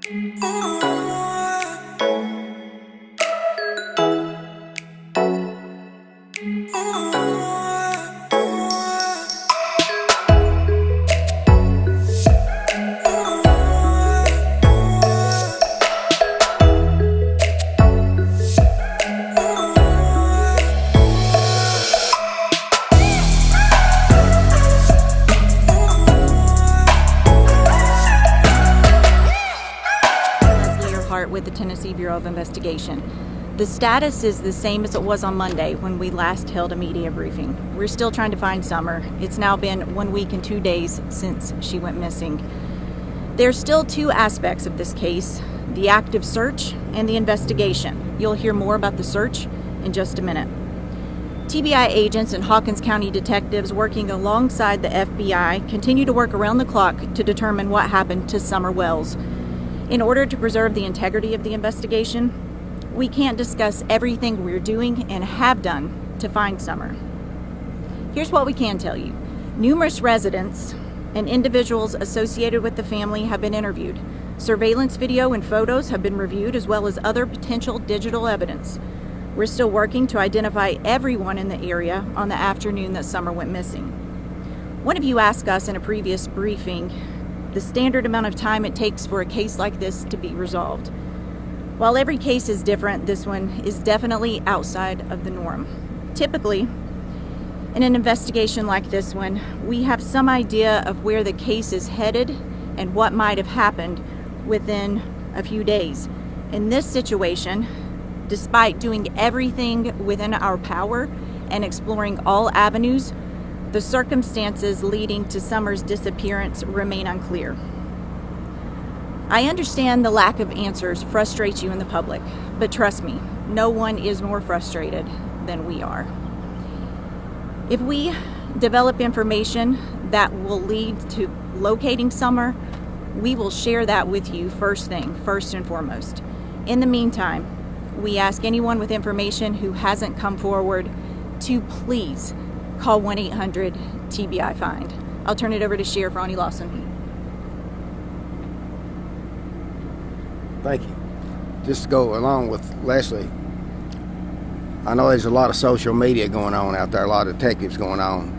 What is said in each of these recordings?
With the Tennessee Bureau of Investigation. The status is the same as it was on Monday when we last held a media briefing. We're still trying to find Summer. It's now been 1 week and 2 days since she went missing. There's still two aspects of this case, the active search and the investigation. You'll hear more about the search in just a minute. TBI agents and Hawkins County detectives working alongside the FBI continue to work around the clock to determine what happened to Summer Wells. In order to preserve the integrity of the investigation, we can't discuss everything we're doing and have done to find Summer. Here's what we can tell you. Numerous residents and individuals associated with the family have been interviewed. Surveillance video and photos have been reviewed, as well as other potential digital evidence. We're still working to identify everyone in the area on the afternoon that Summer went missing. One of you asked us in a previous briefing the standard amount of time it takes for a case like this to be resolved. While every case is different, this one is definitely outside of the norm. Typically, in an investigation like this one, we have some idea of where the case is headed and what might have happened within a few days. In this situation, despite doing everything within our power and exploring all avenues, the circumstances leading to Summer's disappearance remain unclear. I understand the lack of answers frustrates you in the public, but trust me, no one is more frustrated than we are. If we develop information that will lead to locating Summer, we will share that with you first and foremost. In the meantime, we ask anyone with information who hasn't come forward to please call 1-800-TBI-FIND. I'll turn it over to Sheriff Ronnie Lawson. Thank you. Just to go along with Leslie, I know there's a lot of social media going on out there, a lot of detectives going on,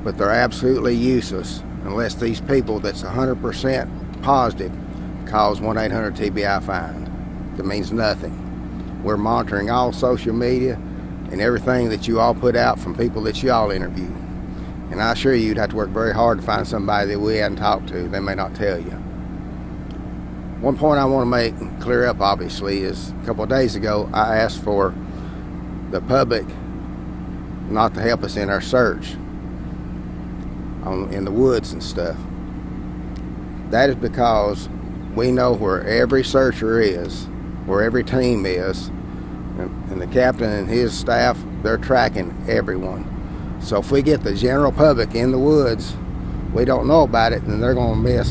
but they're absolutely useless unless these people that's 100% positive calls 1-800-TBI-FIND. That means nothing. We're monitoring all social media and everything that you all put out from people that you all interview. And I assure you, you'd have to work very hard to find somebody that we hadn't talked to. They may not tell you. One point I want to make clear up, obviously, is a couple of days ago, I asked for the public not to help us in our search in the woods and stuff. That is because we know where every searcher is, where every team is, and the captain and his staff, they're tracking everyone. So if we get the general public in the woods, we don't know about it, and they're going to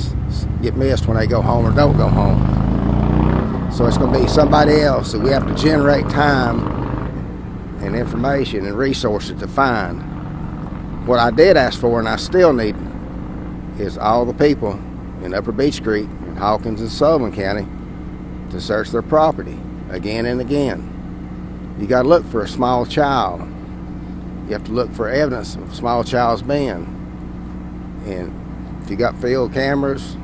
get missed when they go home or don't go home. So it's going to be somebody else that we have to generate time and information and resources to find. What I did ask for, and I still need, is all the people in Upper Beech Creek, in Hawkins and Sullivan County, to search their property again and again. You got to look for a small child. You have to look for evidence of a small child's being. And if you got field cameras,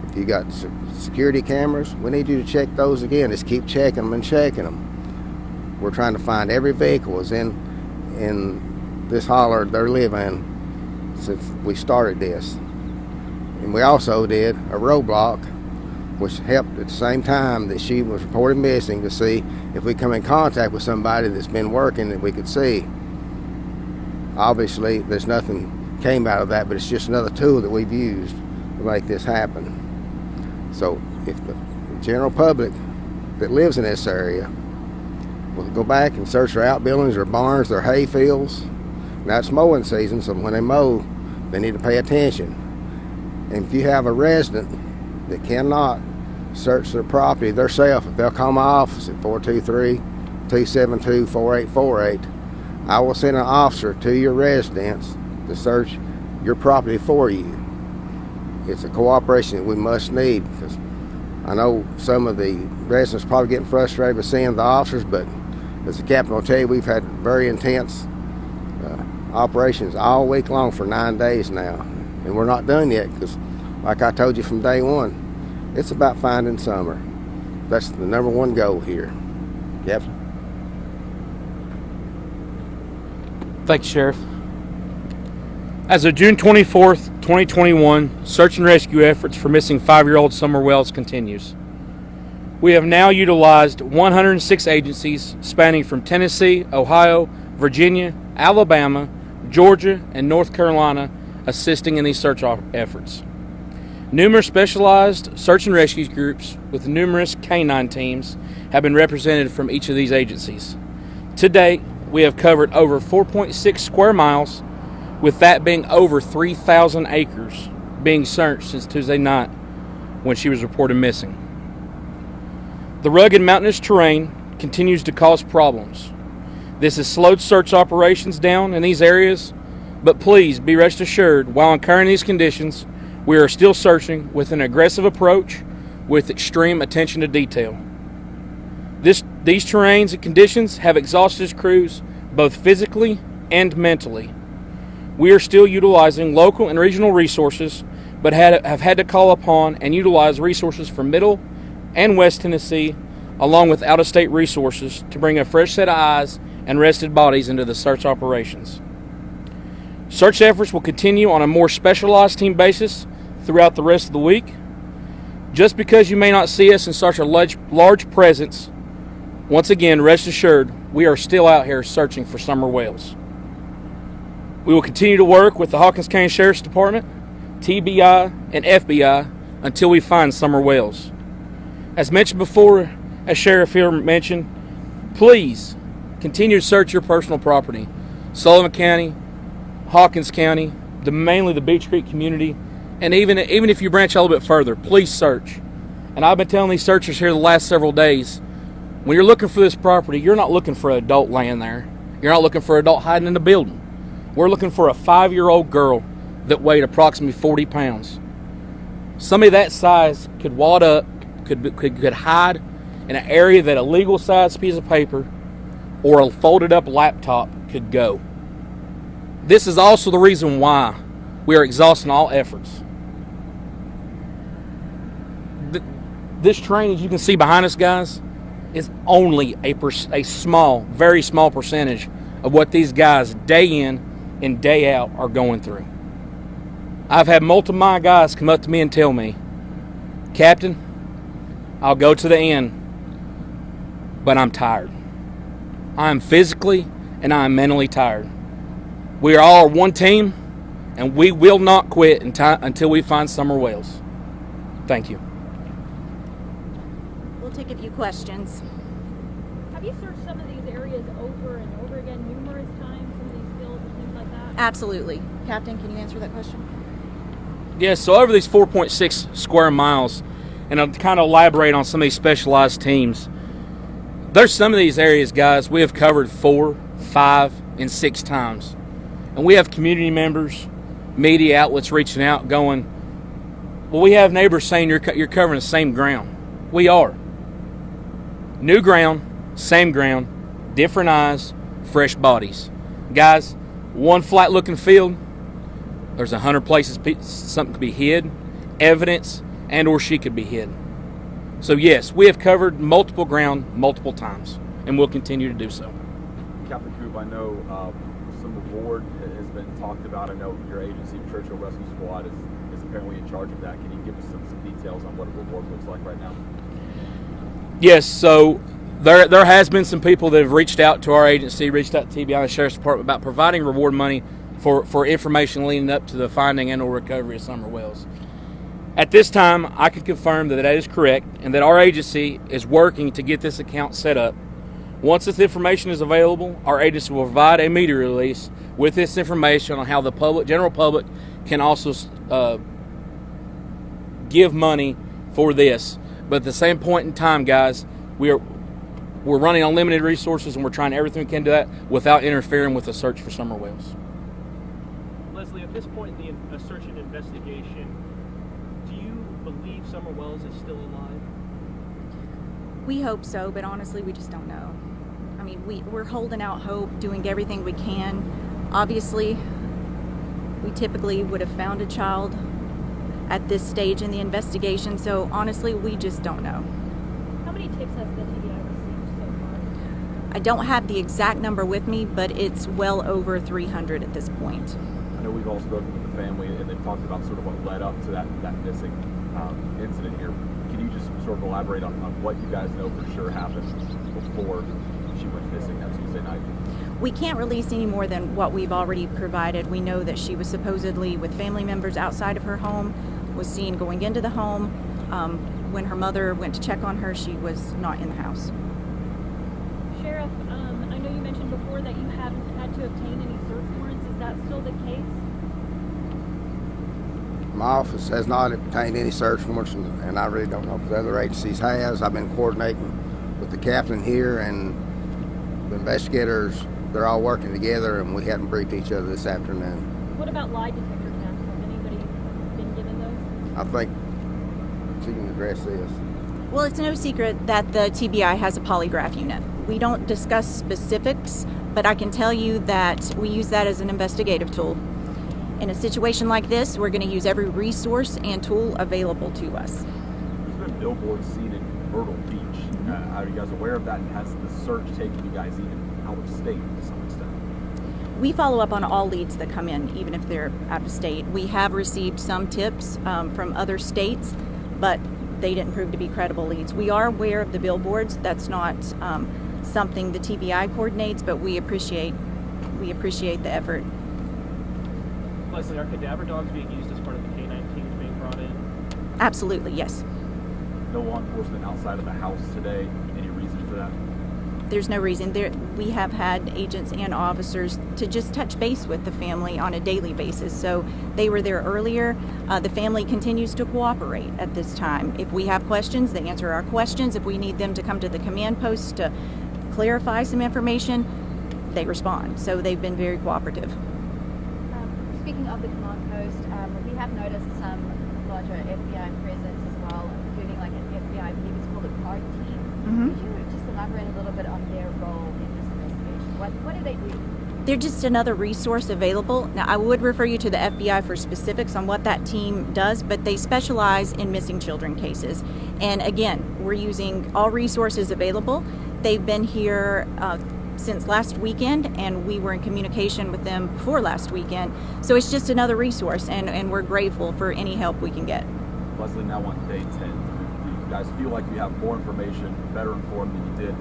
if you got security cameras, we need you to check those again. Just keep checking them and checking them. We're trying to find every vehicle is in this holler they're living since we started this. And we also did a roadblock, which helped at the same time that she was reported missing, to see if we come in contact with somebody that's been working that we could see. Obviously, there's nothing came out of that, but it's just another tool that we've used to make this happen. So if the general public that lives in this area will go back and search their outbuildings, their barns, their hay fields. Now it's mowing season, so when they mow, they need to pay attention. And if you have a resident that cannot search their property themselves, if they'll call my office at 423-272-4848, I will send an officer to your residence to search your property for you. It's a cooperation that we must need, because I know some of the residents probably getting frustrated with seeing the officers, but as the captain will tell you, we've had very intense operations all week long for 9 days now, and we're not done yet because, like I told you from day one, it's about finding summer. That's the number one goal here. Captain. Thank you, Sheriff. As of June 24th, 2021, search and rescue efforts for missing 5-year-old Summer Wells continues. We have now utilized 106 agencies spanning from Tennessee, Ohio, Virginia, Alabama, Georgia, and North Carolina assisting in these search efforts. Numerous specialized search and rescue groups with numerous canine teams have been represented from each of these agencies. To date, we have covered over 4.6 square miles, with that being over 3,000 acres being searched since Tuesday night when she was reported missing. The rugged mountainous terrain continues to cause problems. This has slowed search operations down in these areas, but please be rest assured, while incurring these conditions, we are still searching with an aggressive approach with extreme attention to detail. These terrains and conditions have exhausted crews both physically and mentally. We are still utilizing local and regional resources, but have had to call upon and utilize resources from Middle and West Tennessee, along with out-of-state resources, to bring a fresh set of eyes and rested bodies into the search operations. Search efforts will continue on a more specialized team basis throughout the rest of the week. Just because you may not see us in such a large presence, once again, rest assured, we are still out here searching for Summer Wells. We will continue to work with the Hawkins County Sheriff's Department, TBI, and FBI until we find Summer Wells. As mentioned before, as Sheriff here mentioned, please continue to search your personal property. Sullivan County, Hawkins County, mainly the Beach Creek community, and even if you branch a little bit further, please search. And I've been telling these searchers here the last several days, when you're looking for this property, you're not looking for an adult laying there. You're not looking for an adult hiding in the building. We're looking for a 5-year-old girl that weighed approximately 40 pounds. Somebody that size could wad up, could hide in an area that a legal size piece of paper or a folded up laptop could go. This is also the reason why we are exhausting all efforts. This terrain, as you can see behind us, guys, is only a small, very small percentage of what these guys day in and day out are going through. I've had multiple of my guys come up to me and tell me, Captain, I'll go to the end, but I'm tired. I'm physically and I'm mentally tired. We are all one team, and we will not quit until we find Summer Wells. Thank you. We'll take a few questions. Have you searched some of these areas over and over again numerous times, some of these fields and things like that? Absolutely. Captain, can you answer that question? Yes, so over these 4.6 square miles, and I'll kind of elaborate on some of these specialized teams. There's some of these areas, guys, we have covered 4, 5, and 6 times. And we have community members, media outlets reaching out going, well, we have neighbors saying you're covering the same ground. We are. New ground, same ground, different eyes, fresh bodies. Guys, one flat looking field, there's 100 places something could be hid, evidence, and or she could be hid. So yes, we have covered multiple ground multiple times, and we'll continue to do so. Captain Coop, I know some reward has been talked about. I know your agency, Churchill Rescue Squad, is apparently in charge of that. Can you give us some details on what a reward looks like right now? Yes, so there has been some people that have reached out to our agency, reached out to TBI and the Sheriff's Department about providing reward money for information leading up to the finding and or recovery of Summer Wells. At this time, I can confirm that is correct and that our agency is working to get this account set up. Once this information is available, our agency will provide a media release with this information on how the general public can also give money for this. But at the same point in time, guys, we're running on limited resources, and we're trying everything we can do that without interfering with the search for Summer Wells. Leslie, at this point in the search and investigation, do you believe Summer Wells is still alive? We hope so, but honestly, we just don't know. I mean, we're holding out hope, doing everything we can. Obviously, we typically would have found a child at this stage in the investigation, so honestly, we just don't know. How many tips has the TBI received so far? I don't have the exact number with me, but it's well over 300 at this point. I know we've all spoken with the family, and they've talked about sort of what led up to that missing incident here. Can you just sort of elaborate on what you guys know for sure happened before she went missing that Tuesday night? We can't release any more than what we've already provided. We know that she was supposedly with family members outside of her home, was seen going into the home. When her mother went to check on her, she was not in the house. Sheriff, I know you mentioned before that you haven't had to obtain any search warrants. Is that still the case? My office has not obtained any search warrants, and I really don't know if the other agencies has. I've been coordinating with the captain here and the investigators. They're all working together, and we hadn't briefed each other this afternoon. What about lie detector tests? Has anybody been given those? I think she can address this. Well, it's no secret that the TBI has a polygraph unit. We don't discuss specifics, but I can tell you that we use that as an investigative tool. In a situation like this, we're going to use every resource and tool available to us. There's been billboards seen in Myrtle Beach. Are you guys aware of that? And has the search taken you guys even out of state to some extent? We follow up on all leads that come in, even if they're out of state. We have received some tips from other states, but they didn't prove to be credible leads. We are aware of the billboards. That's not something the TBI coordinates, but we appreciate the effort. Leslie, are cadaver dogs being used as part of the canine teams being brought in? Absolutely, yes. No law enforcement outside of the house today. Any reason for that? There's no reason. We have had agents and officers to just touch base with the family on a daily basis. So they were there earlier. The family continues to cooperate at this time. If we have questions, they answer our questions. If we need them to come to the command post to clarify some information, they respond. So they've been very cooperative. Speaking of the command post, we have noticed some larger FBI presence as well, including like an FBI, I believe it's called a card team. Could you just elaborate a little bit on their role in this investigation? What do they do? They're just another resource available. Now, I would refer you to the FBI for specifics on what that team does, but they specialize in missing children cases. And again, we're using all resources available. They've been here since last weekend, and we were in communication with them before last weekend. So it's just another resource, and we're grateful for any help we can get. Leslie, now on day 10, do you guys feel like you have more information, better informed than you did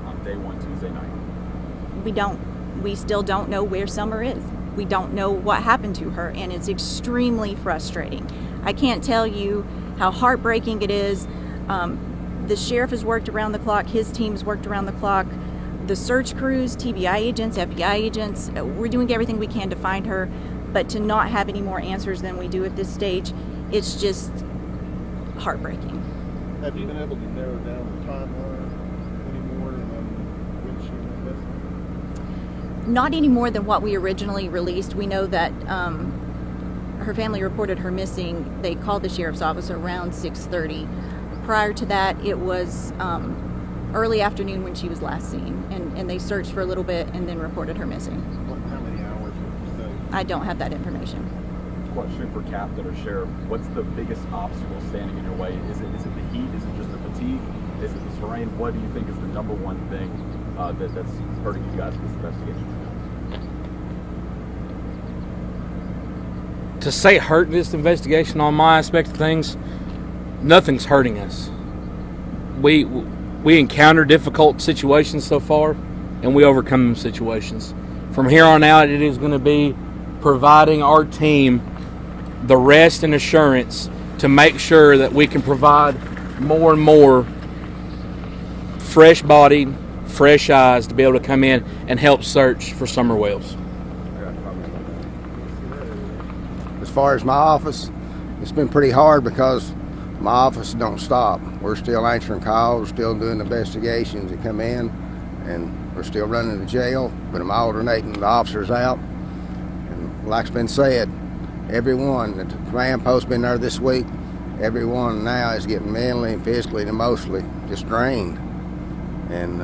on day 1 Tuesday night? We don't. We still don't know where Summer is. We don't know what happened to her, and it's extremely frustrating. I can't tell you how heartbreaking it is. The sheriff has worked around the clock. His team's worked around the clock. The search crews, TBI agents, FBI agents, we're doing everything we can to find her, but to not have any more answers than we do at this stage, it's just heartbreaking. Have you been able to narrow down the timeline any more than when she went missing? Not any more than what we originally released. We know that her family reported her missing. They called the sheriff's office around 6:30. Prior to that, it was early afternoon when she was last seen, and they searched for a little bit and then reported her missing. How many hours would you say? I don't have that information. Question for Captain or Sheriff, what's the biggest obstacle standing in your way? Is it the heat? Is it just the fatigue? Is it the terrain? What do you think is the number one thing that's hurting you guys in this investigation? To say hurt in this investigation on my aspect of things, nothing's hurting us. We encounter difficult situations so far, and we overcome them situations. From here on out, it is going to be providing our team the rest and assurance to make sure that we can provide more and more fresh-bodied, fresh eyes to be able to come in and help search for Summer Wells. As far as my office, it's been pretty hard because my office don't stop. We're still answering calls, still doing investigations that come in, and we're still running the jail, but I'm alternating the officers out. And like's been said, everyone at the command post been there this week. everyone now is getting mentally and physically and emotionally just drained. And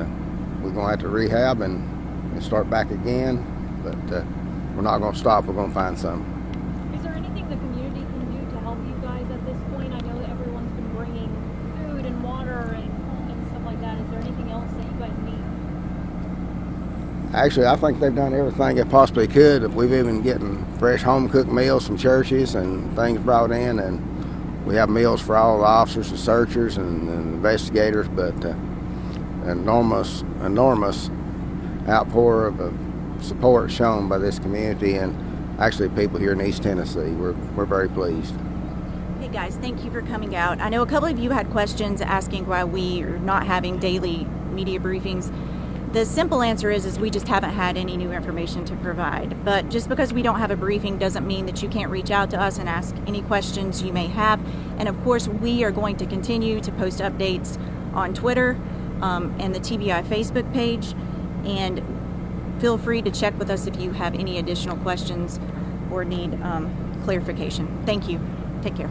we're going to have to rehab and start back again, but we're not going to stop. We're going to find something. Is there anything the community can do to help you guys at this point? I know that everyone's been bringing food and water and stuff like that. Is there anything else that you guys need? Actually, I think they've done everything they possibly could. We've even getting fresh home-cooked meals from churches and things brought in, and we have meals for all the officers and searchers and investigators, but enormous outpour of support shown by this community and actually people here in East Tennessee. We're very pleased. Hey guys, thank you for coming out. I know a couple of you had questions asking why we are not having daily media briefings. The simple answer is we just haven't had any new information to provide. But just because we don't have a briefing doesn't mean that you can't reach out to us and ask any questions you may have. And of course, we are going to continue to post updates on Twitter and the TBI Facebook page. And feel free to check with us if you have any additional questions or need clarification. Thank you. Take care.